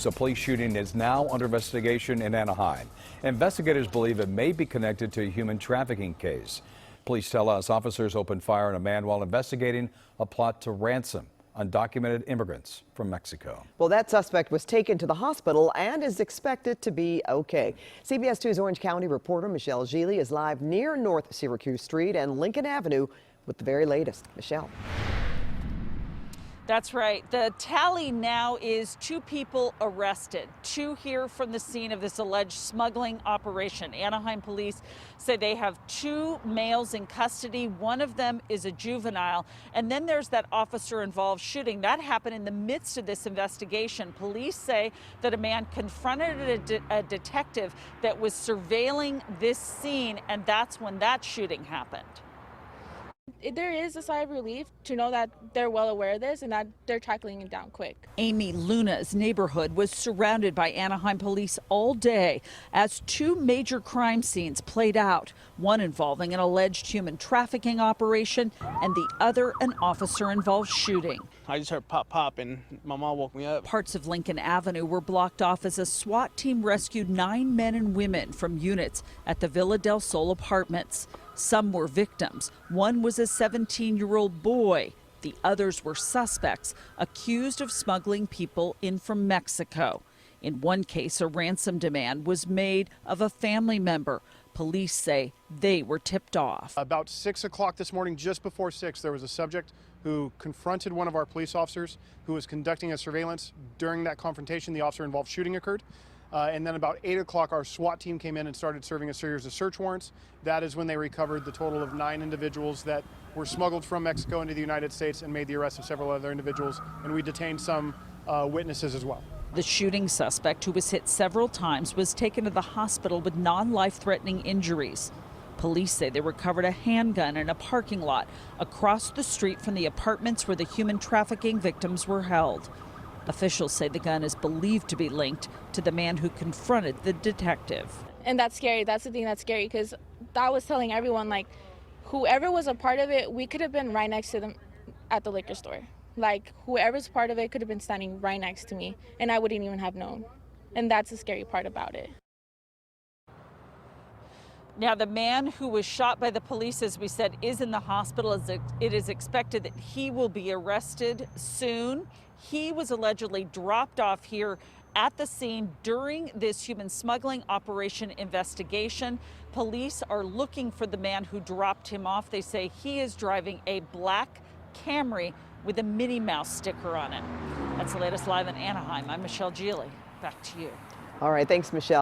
A police shooting is now under investigation in Anaheim. Investigators believe it may be connected to a human trafficking case. Police tell us officers opened fire on a man while investigating a plot to ransom undocumented immigrants from Mexico. Well, that suspect was taken to the hospital and is expected to be okay. CBS 2's Orange County reporter Michelle Gili is live near North Syracuse Street and Lincoln Avenue with the very latest. Michelle. That's right. The tally now is 2 people arrested, 2 here from the scene of this alleged smuggling operation. Anaheim police say they have 2 males in custody. One of them is a juvenile. And then there's that officer-involved shooting. That happened in the midst of this investigation. Police say that a man confronted a detective that was surveilling this scene, and that's when that shooting happened. There is a sigh of relief to know that they're well aware of this and that they're tackling it down quick. Amy Luna's neighborhood was surrounded by Anaheim police all day as 2 major crime scenes played out, one involving an alleged human trafficking operation and the other an officer-involved shooting. I just heard pop, pop, and my mom woke me up. Parts of Lincoln Avenue were blocked off as a SWAT team rescued 9 men and women from units at the Villa del Sol apartments. Some were victims. One was a 17-year-old boy. The others were suspects accused of smuggling people in from Mexico. In one case, a ransom demand was made of a family member. Police say they were tipped off. About 6 o'clock this morning, just before 6, there was a subject who confronted one of our police officers who was conducting a surveillance. During that confrontation, the officer-involved shooting occurred. And then about 8 o'clock, our SWAT team came in and started serving a series of search warrants. That is when they recovered the total of 9 individuals that were smuggled from Mexico into the United States and made the arrest of several other individuals. And we detained some witnesses as well. The shooting suspect, who was hit several times, was taken to the hospital with non-life-threatening injuries. Police say they recovered a handgun in a parking lot across the street from the apartments where the human trafficking victims were held. Officials say the gun is believed to be linked to the man who confronted the detective. And that's scary. That's the thing that's scary, because I was telling everyone, like, whoever was a part of it, we could have been right next to them at the liquor store. Like, whoever's part of it could have been standing right next to me, and I wouldn't even have known. And that's the scary part about it. Now, the man who was shot by the police, as we said, is in the hospital. It is expected that he will be arrested soon. He was allegedly dropped off here at the scene during this human smuggling operation investigation. Police are looking for the man who dropped him off. They say he is driving a black Camry with a Minnie Mouse sticker on it. That's the latest live in Anaheim. I'm Michelle Gili. Back to you. All right. Thanks, Michelle.